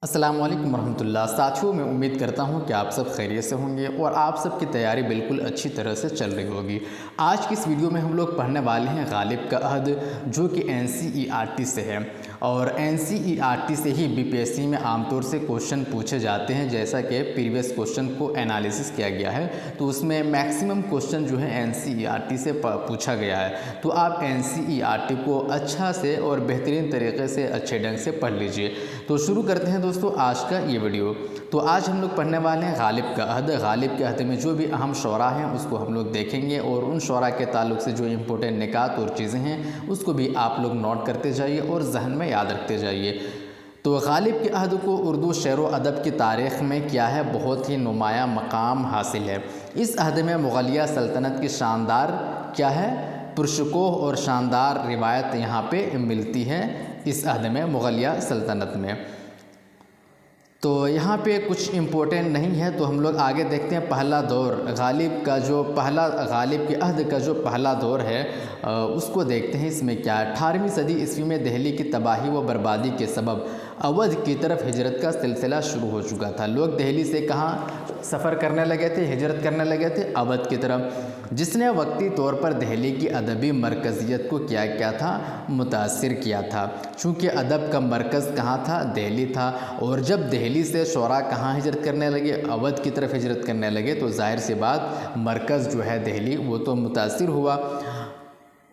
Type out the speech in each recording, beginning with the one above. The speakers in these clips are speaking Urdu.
السلام علیکم ورحمۃ اللہ ساتھیوں، میں امید کرتا ہوں کہ آپ سب خیریت سے ہوں گے اور آپ سب کی تیاری بالکل اچھی طرح سے چل رہی ہوگی۔ آج کی اس ویڈیو میں ہم لوگ پڑھنے والے ہیں غالب کا عہد، جو کہ NCERT سے ہے، اور NCERT سے ہی BPSC میں عام طور سے کوشچن پوچھے جاتے ہیں۔ جیسا کہ پریویس کوشچن کو انالیسس کیا گیا ہے تو اس میں میکسیمم کوشچن جو ہے NCERT سے پوچھا گیا ہے، تو آپ NCERT کو اچھا سے اور بہترین طریقے سے اچھے ڈھنگ سے پڑھ لیجئے۔ تو شروع کرتے ہیں دوستو آج کا یہ ویڈیو۔ تو آج ہم لوگ پڑھنے والے ہیں غالب کا عہد۔ غالب کے عہد میں جو بھی اہم شعراء ہیں اس کو ہم لوگ دیکھیں گے، اور ان شعراء کے تعلق سے جو امپورٹنٹ نکات اور چیزیں ہیں اس کو بھی آپ لوگ نوٹ کرتے جائیے اور ذہن میں یاد رکھتے جائیے۔ تو غالب کے عہد کو اردو شعر و ادب کی تاریخ میں کیا ہے، بہت ہی نمایاں مقام حاصل ہے۔ اس عہد میں مغلیہ سلطنت کی شاندار کیا ہے، پرشکوہ اور شاندار روایت یہاں پہ ملتی ہے اس عہد میں، مغلیہ سلطنت میں۔ تو یہاں پہ کچھ امپورٹنٹ نہیں ہے، تو ہم لوگ آگے دیکھتے ہیں۔ پہلا دور غالب کے عہد کا جو پہلا دور ہے اس کو دیکھتے ہیں۔ اس میں کیا ہے، 18ویں صدی عیسوی میں دہلی کی تباہی و بربادی کے سبب اودھ کی طرف ہجرت کا سلسلہ شروع ہو چکا تھا۔ لوگ دہلی سے کہاں سفر کرنے لگے تھے، ہجرت کرنے لگے تھے، اودھ کی طرف، جس نے وقتی طور پر دہلی کی ادبی مرکزیت کو کیا تھا، متاثر کیا تھا۔ چونکہ ادب کا مرکز کہاں تھا، دہلی تھا، اور جب دہلی سے شعراء کہاں ہجرت کرنے لگے، اودھ کی طرف ہجرت کرنے لگے، تو ظاہر سی بات مرکز جو ہے دہلی وہ تو متاثر ہوا۔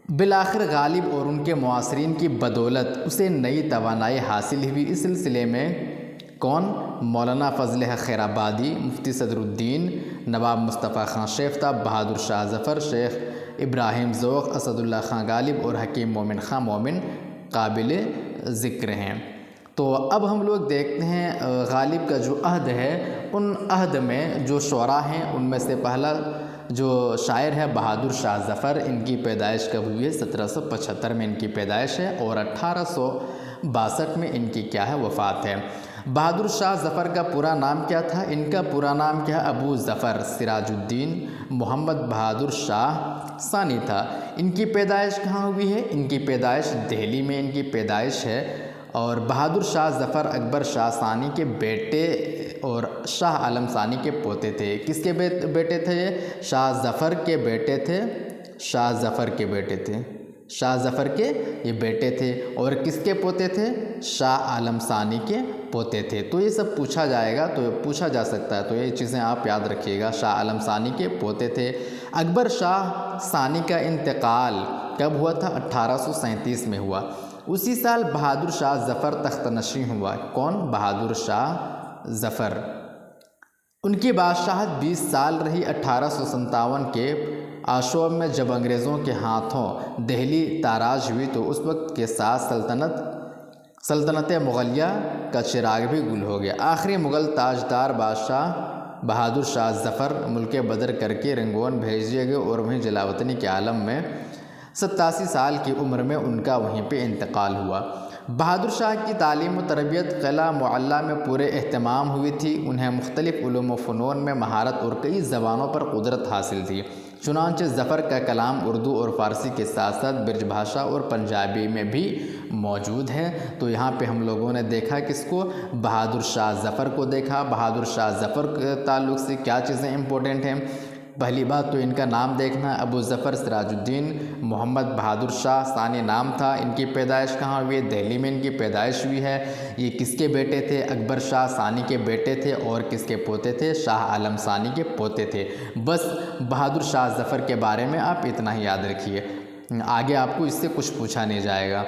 بالآخر غالب اور ان کے معاصرین کی بدولت اسے نئی توانائی حاصل ہوئی۔ اس سلسلے میں کون، مولانا فضل حق خیرآبادی، مفتی صدر الدین، نواب مصطفیٰ خان شیفتہ، بہادر شاہ ظفر، شیخ ابراہیم ذوق، اسد اللہ خان غالب اور حکیم مومن خان مومن قابل ذکر ہیں۔ تو اب ہم لوگ دیکھتے ہیں غالب کا جو عہد ہے، ان عہد میں جو شعراء ہیں ان میں سے پہلا جو شاعر ہے بہادر شاہ ظفر۔ ان کی پیدائش کب ہوئی ہے، 1775 میں ان کی پیدائش ہے، اور 1862 میں ان کی کیا ہے، وفات ہے۔ بہادر شاہ ظفر کا پورا نام کیا تھا، ان کا پورا نام کیا ہے، ابو ظفر سراج الدین محمد بہادر شاہ ثانی تھا۔ ان کی پیدائش کہاں ہوئی ہے، ان کی پیدائش دہلی میں ان کی پیدائش ہے، اور بہادر شاہ ظفر اکبر شاہ ثانی کے بیٹے اور شاہ عالم ثانی کے پوتے تھے۔ کس کے بیٹے تھے یہ، شاہ ظفر کے بیٹے تھے، شاہ ظفر کے بیٹے تھے، شاہ ظفر کے یہ بیٹے تھے، اور کس کے پوتے تھے، شاہ عالم ثانی کے پوتے تھے۔ تو یہ سب پوچھا جائے گا، تو پوچھا جا سکتا ہے، تو یہ چیزیں آپ یاد رکھیے گا۔ شاہ عالم ثانی کے پوتے تھے۔ اکبر شاہ ثانی کا انتقال کب ہوا تھا، 1837 میں ہوا۔ اسی سال بہادر شاہ ظفر تخت نشین ہوا۔ کون، بہادر شاہ ظفر۔ ان کی بادشاہت 20 سال رہی۔ 1857 کے آشوب میں جب انگریزوں کے ہاتھوں دہلی تاراج ہوئی تو اس وقت کے ساتھ سلطنت مغلیہ کا چراغ بھی گل ہو گیا۔ آخری مغل تاجدار بادشاہ بہادر شاہ ظفر ملک بدر کر کے رنگون بھیج دیے گئے، اور وہیں جلاوطنی کے عالم میں 87 سال کی عمر میں ان کا وہیں پہ انتقال ہوا۔ بہادر شاہ کی تعلیم و تربیت قلعہ معلیٰ میں پورے اہتمام ہوئی تھی۔ انہیں مختلف علوم و فنون میں مہارت اور کئی زبانوں پر قدرت حاصل تھی۔ چنانچہ ظفر کا کلام اردو اور فارسی کے ساتھ ساتھ برج بھاشا اور پنجابی میں بھی موجود ہے۔ تو یہاں پہ ہم لوگوں نے دیکھا کس کو، بہادر شاہ ظفر کو دیکھا۔ بہادر شاہ ظفر کے تعلق سے کیا چیزیں امپورٹنٹ ہیں، پہلی بات تو ان کا نام دیکھنا، ابو ظفر سراج الدین محمد بہادر شاہ ثانی نام تھا۔ ان کی پیدائش کہاں ہوئی ہے، دہلی میں ان کی پیدائش ہوئی ہے۔ یہ کس کے بیٹے تھے، اکبر شاہ ثانی کے بیٹے تھے، اور کس کے پوتے تھے، شاہ عالم ثانی کے پوتے تھے۔ بس بہادر شاہ ظفر کے بارے میں آپ اتنا ہی یاد رکھیے، آگے آپ کو اس سے کچھ پوچھا نہیں جائے گا۔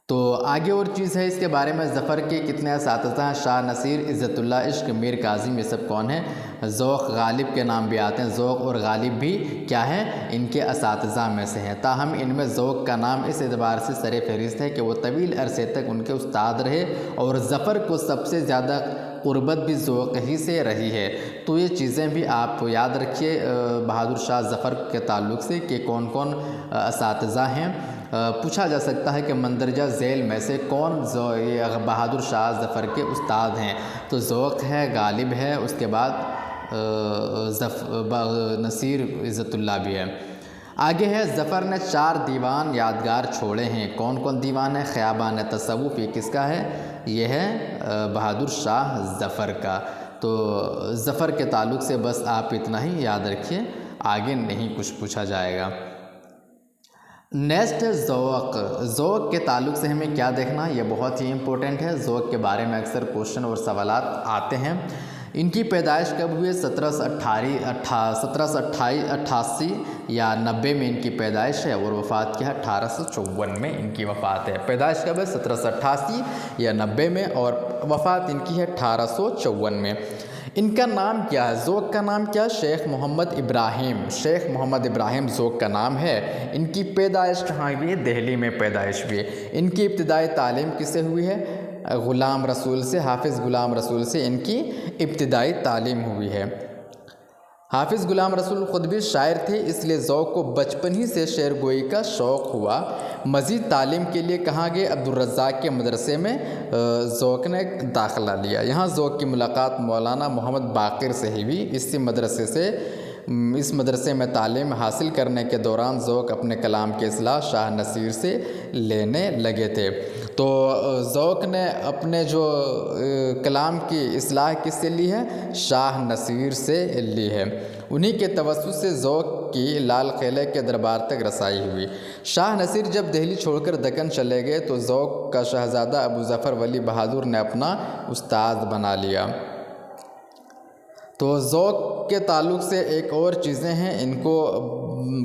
تو آگے اور چیز ہے اس کے بارے میں، ظفر کے کتنے اساتذہ ہیں، شاہ نصیر، عزت اللہ عشق، میر کاظم، یہ سب کون ہیں، ذوق غالب کے نام بھی آتے ہیں۔ ذوق اور غالب بھی کیا ہے، ان کے اساتذہ میں سے ہیں۔ تاہم ان میں ذوق کا نام اس اعتبار سے سر فہرست ہے کہ وہ طویل عرصے تک ان کے استاد رہے، اور ظفر کو سب سے زیادہ قربت بھی ذوق ہی سے رہی ہے۔ تو یہ چیزیں بھی آپ یاد رکھیے بہادر شاہ ظفر کے تعلق سے کہ کون کون اساتذہ ہیں۔ پوچھا جا سکتا ہے کہ مندرجہ ذیل میں سے کون بہادر شاہ ظفر کے استاد ہیں، تو ذوق ہے، غالب ہے، اس کے بعد نصیر عزت اللہ بھی ہے۔ آگے ہے ظفر نے 4 دیوان یادگار چھوڑے ہیں، کون کون دیوان ہے؟ خیابان تصوف، یہ کس کا ہے؟ یہ ہے بہادر شاہ ظفر کا۔ تو ظفر کے تعلق سے بس آپ اتنا ہی یاد رکھیے، آگے نہیں کچھ پوچھا جائے گا۔ نیکسٹ ہے ذوق۔ ذوق کے تعلق سے ہمیں کیا دیکھنا ہے؟ یہ بہت ہی امپورٹنٹ ہے۔ ذوق کے بارے میں اکثر کوشچن اور سوالات آتے ہیں۔ ان کی پیدائش کب ہوئی؟ 1788 یا 90 میں ان کی پیدائش ہے، اور وفات کیا ہے؟ 1854 میں ان کی وفات ہے۔ پیدائش کب ہے؟ 1788 یا 90 میں، اور وفات ان کی ہے 1854 میں۔ ان کا نام کیا ہے؟ ذوق کا نام کیا ہے؟ شیخ محمد ابراہیم۔ شیخ محمد ابراہیم ذوق کا نام ہے۔ ان کی پیدائش کہاں ہوئی ہے؟ دہلی میں پیدائش ہوئی ہے۔ ان کی ابتدائی تعلیم کس سے ہوئی ہے؟ غلام رسول سے، حافظ غلام رسول سے ان کی ابتدائی تعلیم ہوئی ہے۔ حافظ غلام رسول خود بھی شاعر تھے، اس لیے ذوق کو بچپن ہی سے شعر گوئی کا شوق ہوا۔ مزید تعلیم کے لیے کہاں گئے؟ عبدالرزاق کے مدرسے میں ذوق نے داخلہ لیا۔ یہاں ذوق کی ملاقات مولانا محمد باقر سے ہی ہوئی۔ اس مدرسے میں تعلیم حاصل کرنے کے دوران ذوق اپنے کلام کی اصلاح شاہ نصیر سے لینے لگے تھے۔ تو ذوق نے اپنے جو کلام کی اصلاح کس سے لی ہے؟ شاہ نصیر سے لی ہے۔ انہی کے توسط سے ذوق کی لال قلعے کے دربار تک رسائی ہوئی۔ شاہ نصیر جب دہلی چھوڑ کر دکن چلے گئے تو ذوق کا شہزادہ ابو ظفر ولی بہادر نے اپنا استاد بنا لیا۔ تو ذوق کے تعلق سے ایک اور چیزیں ہیں، ان کو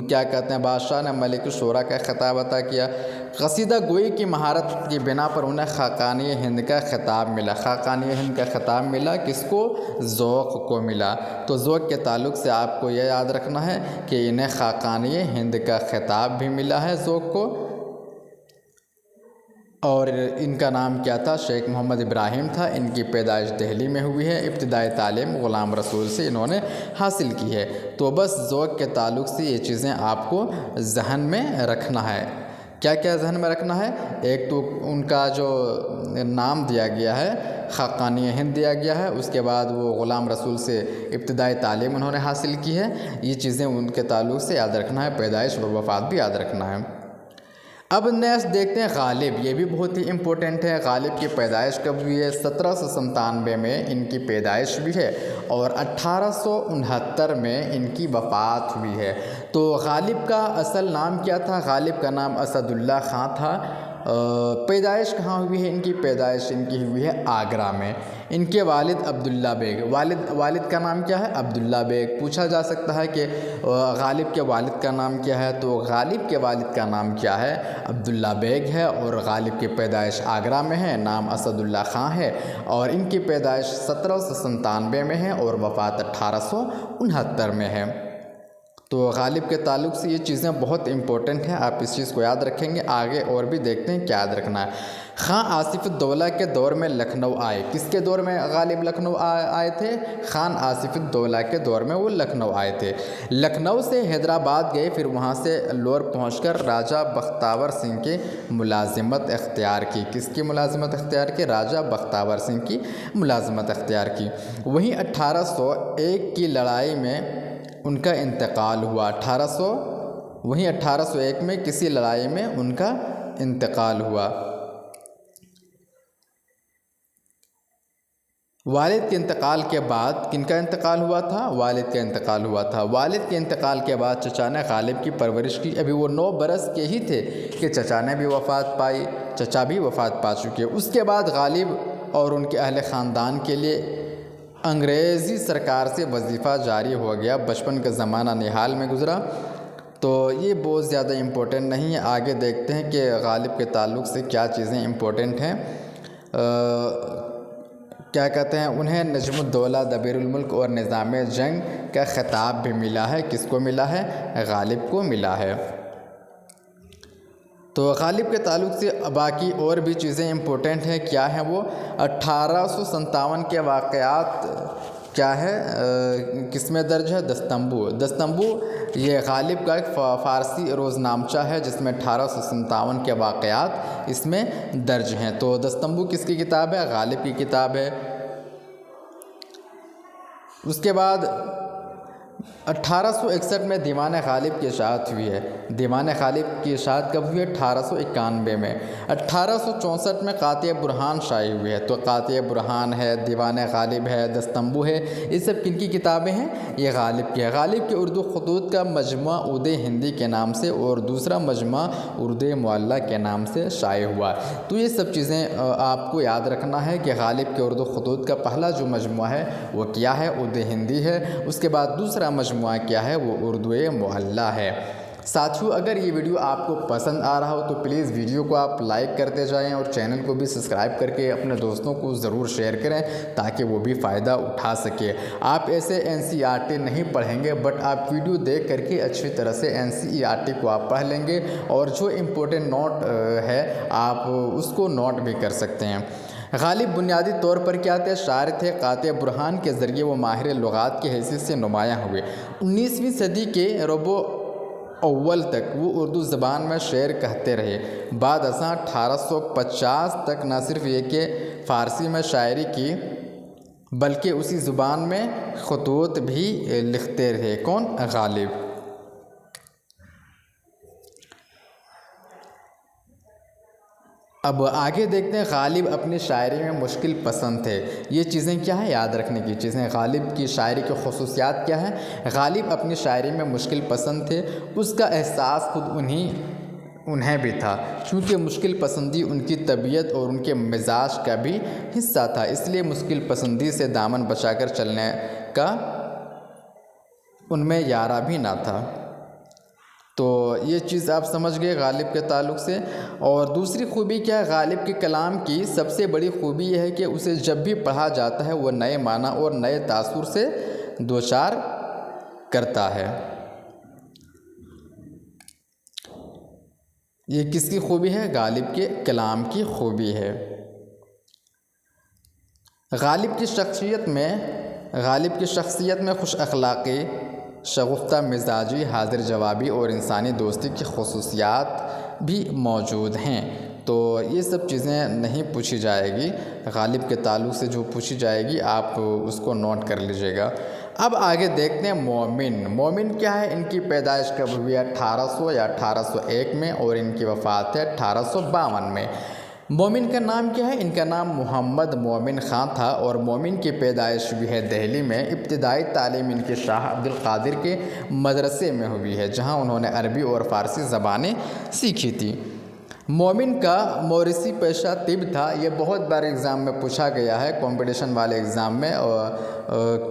کیا کہتے ہیں؟ بادشاہ نے ملک الشعراء کا خطاب عطا کیا۔ قصیدہ گوئی کی مہارت کی بنا پر انہیں خاقانی ہند کا خطاب ملا۔ خاقانی ہند کا خطاب ملا کس کو؟ ذوق کو ملا۔ تو ذوق کے تعلق سے آپ کو یہ یاد رکھنا ہے کہ انہیں خاقانی ہند کا خطاب بھی ملا ہے ذوق کو، اور ان کا نام کیا تھا؟ شیخ محمد ابراہیم تھا۔ ان کی پیدائش دہلی میں ہوئی ہے۔ ابتدائی تعلیم غلام رسول سے انہوں نے حاصل کی ہے۔ تو بس ذوق کے تعلق سے یہ چیزیں آپ کو ذہن میں رکھنا ہے۔ کیا کیا ذہن میں رکھنا ہے؟ ایک تو ان کا جو نام دیا گیا ہے خاقانی ہند دیا گیا ہے، اس کے بعد وہ غلام رسول سے ابتدائی تعلیم انہوں نے حاصل کی ہے، یہ چیزیں ان کے تعلق سے یاد رکھنا ہے۔ پیدائش اور وفات بھی یاد رکھنا ہے۔ اب نیکسٹ دیکھتے ہیں غالب، یہ بھی بہت ہی امپورٹنٹ ہے۔ غالب کی پیدائش کب ہوئی ہے؟ 1797 میں ان کی پیدائش ہوئی ہے، اور 1869 میں ان کی وفات ہوئی ہے۔ تو غالب کا اصل نام کیا تھا؟ غالب کا نام اسد اللہ خان تھا۔ پیدائش کہاں ہوئی ہے؟ ان کی پیدائش ان کی ہوئی ہے آگرہ میں۔ ان کے والد عبداللہ بیگ، والد کا نام کیا ہے؟ عبداللہ بیگ۔ پوچھا جا سکتا ہے کہ غالب کے والد کا نام کیا ہے؟ تو غالب کے والد کا نام کیا ہے؟ عبداللہ بیگ ہے، اور غالب کی پیدائش آگرہ میں ہے، نام اسد اللہ خان ہے، اور ان کی پیدائش 1797 میں ہے، اور وفات 1869 میں ہے۔ تو غالب کے تعلق سے یہ چیزیں بہت امپورٹنٹ ہیں، آپ اس چیز کو یاد رکھیں گے۔ آگے اور بھی دیکھتے ہیں کیا یاد رکھنا ہے۔ خان آصف الدولہ کے دور میں لکھنؤ آئے۔ کس کے دور میں غالب لکھنؤ آئے تھے؟ خان آصف الدولہ کے دور میں وہ لکھنؤ آئے تھے۔ لکھنؤ سے حیدرآباد گئے، پھر وہاں سے لور پہنچ کر راجہ بختیار سنگھ کی ملازمت اختیار کی۔ کس کی ملازمت اختیار کی؟ راجہ بختیار سنگھ کی ملازمت اختیار کی۔ وہیں 1801 کی لڑائی میں ان کا انتقال ہوا۔ 1801 میں کسی لڑائی میں ان کا انتقال ہوا۔ والد کے انتقال کے بعد کن کا انتقال ہوا تھا؟ والد کا انتقال ہوا تھا۔ والد کے انتقال کے بعد چچا نے غالب کی پرورش کی۔ ابھی وہ 9 برس کے ہی تھے کہ چچا نے بھی وفات پائی، چچا بھی وفات پا چکے۔ اس کے بعد غالب اور ان کے اہل خاندان کے لیے انگریزی سرکار سے وظیفہ جاری ہو گیا۔ بچپن کا زمانہ نہال میں گزرا، تو یہ بہت زیادہ امپورٹنٹ نہیں ہے۔ آگے دیکھتے ہیں کہ غالب کے تعلق سے کیا چیزیں امپورٹنٹ ہیں۔ کیا کہتے ہیں؟ انہیں نجم الدولہ، دبیر الملک اور نظام جنگ کا خطاب بھی ملا ہے۔ کس کو ملا ہے؟ غالب کو ملا ہے۔ تو غالب کے تعلق سے باقی اور بھی چیزیں امپورٹنٹ ہیں۔ کیا ہیں وہ؟ 1857 کے واقعات کیا ہے؟ کس میں درج ہے؟ دستمبو۔ دستمبو یہ غالب کا ایک فارسی روزنامچہ ہے، جس میں 1857 کے واقعات اس میں درج ہیں۔ تو دستمبو کس کی کتاب ہے؟ غالب کی کتاب ہے۔ اس کے بعد 1861 میں دیوان غالب کی اشاعت ہوئی ہے۔ دیوان غالب کی اشاعت کب ہوئی ہے؟ 1891 میں۔ 1864 میں قاطع برہان شائع ہوئی ہے۔ تو قاطع برہان ہے، دیوان غالب ہے، دستمبو ہے، یہ سب کن کی کتابیں ہیں؟ یہ غالب کی ہے۔ غالب کے اردو خطوط کا مجموعہ عود ہندی کے نام سے اور دوسرا مجموعہ ارد معلیٰ کے نام سے شائع ہوا۔ تو یہ سب چیزیں آپ کو یاد رکھنا ہے کہ غالب کے اردو خطوط کا پہلا جو مجموعہ ہے وہ کیا ہے؟ ارد ہندی ہے۔ اس کے بعد دوسرا مجموعہ کیا ہے؟ وہ اردو معلیٰ ہے۔ ساتھیو، اگر یہ ویڈیو آپ کو پسند آ رہا ہو تو پلیز ویڈیو کو آپ لائک کرتے جائیں اور چینل کو بھی سبسکرائب کر کے اپنے دوستوں کو ضرور شیئر کریں تاکہ وہ بھی فائدہ اٹھا سکے۔ آپ ایسے NCERT نہیں پڑھیں گے بٹ آپ ویڈیو دیکھ کر کے اچھی طرح سے NCERT کو آپ پڑھ لیں گے اور جو امپورٹنٹ نوٹ ہے آپ اس کو نوٹ بھی کر سکتے ہیں۔ غالب بنیادی طور پر کیا تھے؟ شاعر تھے۔ قاطع برہان کے ذریعے وہ ماہر لغات کی حیثیت سے نمایاں ہوئے۔ 19ویں صدی کے ربع اول تک وہ اردو زبان میں شعر کہتے رہے۔ بعد ازاں 1850 تک نہ صرف یہ کہ فارسی میں شاعری کی بلکہ اسی زبان میں خطوط بھی لکھتے رہے۔ کون؟ غالب۔ اب آگے دیکھتے ہیں، غالب اپنی شاعری میں مشکل پسند تھے۔ یہ چیزیں کیا ہیں؟ یاد رکھنے کی چیزیں۔ غالب کی شاعری کی خصوصیات کیا ہیں؟ غالب اپنی شاعری میں مشکل پسند تھے۔ اس کا احساس خود انہیں بھی تھا، چونکہ مشکل پسندی ان کی طبیعت اور ان کے مزاج کا بھی حصہ تھا، اس لیے مشکل پسندی سے دامن بچا کر چلنے کا ان میں یارہ بھی نہ تھا۔ تو یہ چیز آپ سمجھ گئے غالب کے تعلق سے۔ اور دوسری خوبی کیا ہے غالب کے کلام کی؟ سب سے بڑی خوبی یہ ہے کہ اسے جب بھی پڑھا جاتا ہے وہ نئے معنی اور نئے تاثر سے دوچار کرتا ہے۔ یہ کس کی خوبی ہے؟ غالب کے کلام کی خوبی ہے۔ غالب کی شخصیت میں خوش اخلاقی، شگفتہ مزاجی، حاضر جوابی اور انسانی دوستی کی خصوصیات بھی موجود ہیں۔ تو یہ سب چیزیں نہیں پوچھی جائے گی، غالب کے تعلق سے جو پوچھی جائے گی آپ اس کو نوٹ کر لیجئے گا۔ اب آگے دیکھتے ہیں مومن۔ مومن کیا ہے؟ ان کی پیدائش کب ہوئی ہے؟ 1800 یا 1801 میں اور ان کی وفات ہے 1852 میں۔ مومن کا نام کیا ہے؟ ان کا نام محمد مومن خان تھا اور مومن کی پیدائش ہوئی ہے دہلی میں۔ ابتدائی تعلیم ان کے شاہ عبد القادر کے مدرسے میں ہوئی ہے جہاں انہوں نے عربی اور فارسی زبانیں سیکھی تھی۔ مومن کا موروثی پیشہ طب تھا۔ یہ بہت بار ایگزام میں پوچھا گیا ہے، کمپٹیشن والے ایگزام میں۔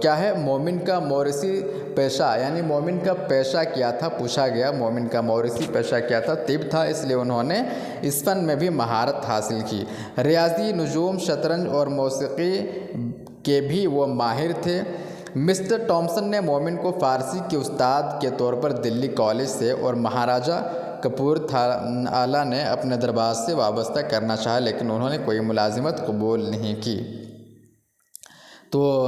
کیا ہے؟ مومن کا موروثی پیشہ، یعنی مومن کا پیشہ کیا تھا پوچھا گیا۔ مومن کا موروثی پیشہ کیا تھا؟ طب تھا، اس لیے انہوں نے اس فن میں بھی مہارت حاصل کی۔ ریاضی، نجوم، شطرنج اور موسیقی کے بھی وہ ماہر تھے۔ مسٹر ٹامسن نے مومن کو فارسی کے استاد کے طور پر دلی کالج سے اور مہاراجہ کپور تھالہ نے اپنے دربار سے وابستہ کرنا چاہا لیکن انہوں نے کوئی ملازمت قبول نہیں کی۔ تو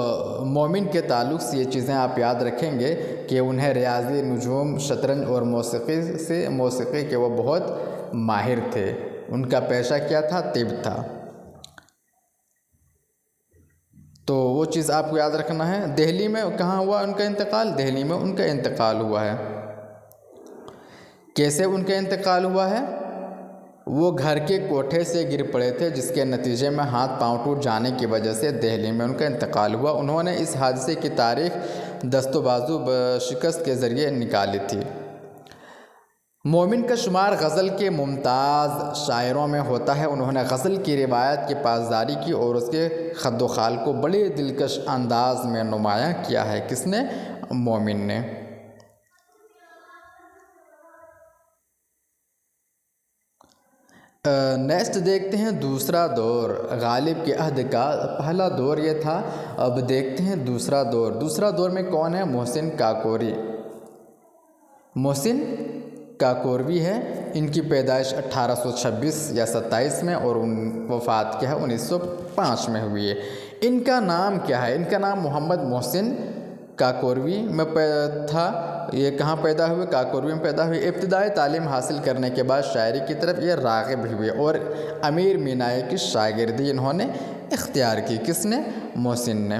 مومن کے تعلق سے یہ چیزیں آپ یاد رکھیں گے کہ انہیں ریاضی، نجوم، شطرنج اور موسیقی کے وہ بہت ماہر تھے۔ ان کا پیشہ کیا تھا؟ طب تھا۔ تو وہ چیز آپ کو یاد رکھنا ہے۔ دہلی میں کہاں ہوا ان کا انتقال؟ دہلی میں ان کا انتقال ہوا ہے۔ کیسے ان کا انتقال ہوا ہے؟ وہ گھر کے کوٹھے سے گر پڑے تھے جس کے نتیجے میں ہاتھ پاؤں ٹوٹ جانے کی وجہ سے دہلی میں ان کا انتقال ہوا۔ انہوں نے اس حادثے کی تاریخ دست و بازو شکست کے ذریعے نکالی تھی۔ مومن کا شمار غزل کے ممتاز شاعروں میں ہوتا ہے۔ انہوں نے غزل کی روایت کی پاسداری کی اور اس کے خد و خال کو بڑے دلکش انداز میں نمایاں کیا ہے۔ کس نے؟ مومن نے۔ نیکسٹ دیکھتے ہیں دوسرا دور۔ غالب کے عہد کا پہلا دور یہ تھا، اب دیکھتے ہیں دوسرا دور۔ دوسرا دور میں کون ہے؟ محسن کاکوری۔ محسن کاکوروی ہے۔ ان کی پیدائش 1826 یا 27 میں اور وفات کیا ہے 1905 میں ہوئی ہے۔ ان کا نام کیا ہے؟ ان کا نام محمد محسن کاکوروی میں تھا۔ یہ کہاں پیدا ہوئے؟ کاکوروی میں پیدا ہوئے۔ ابتدائی تعلیم حاصل کرنے کے بعد شاعری کی طرف یہ راغب ہوئے اور امیر مینائی کی شاگردی انہوں نے اختیار کی۔ کس نے؟ محسن نے۔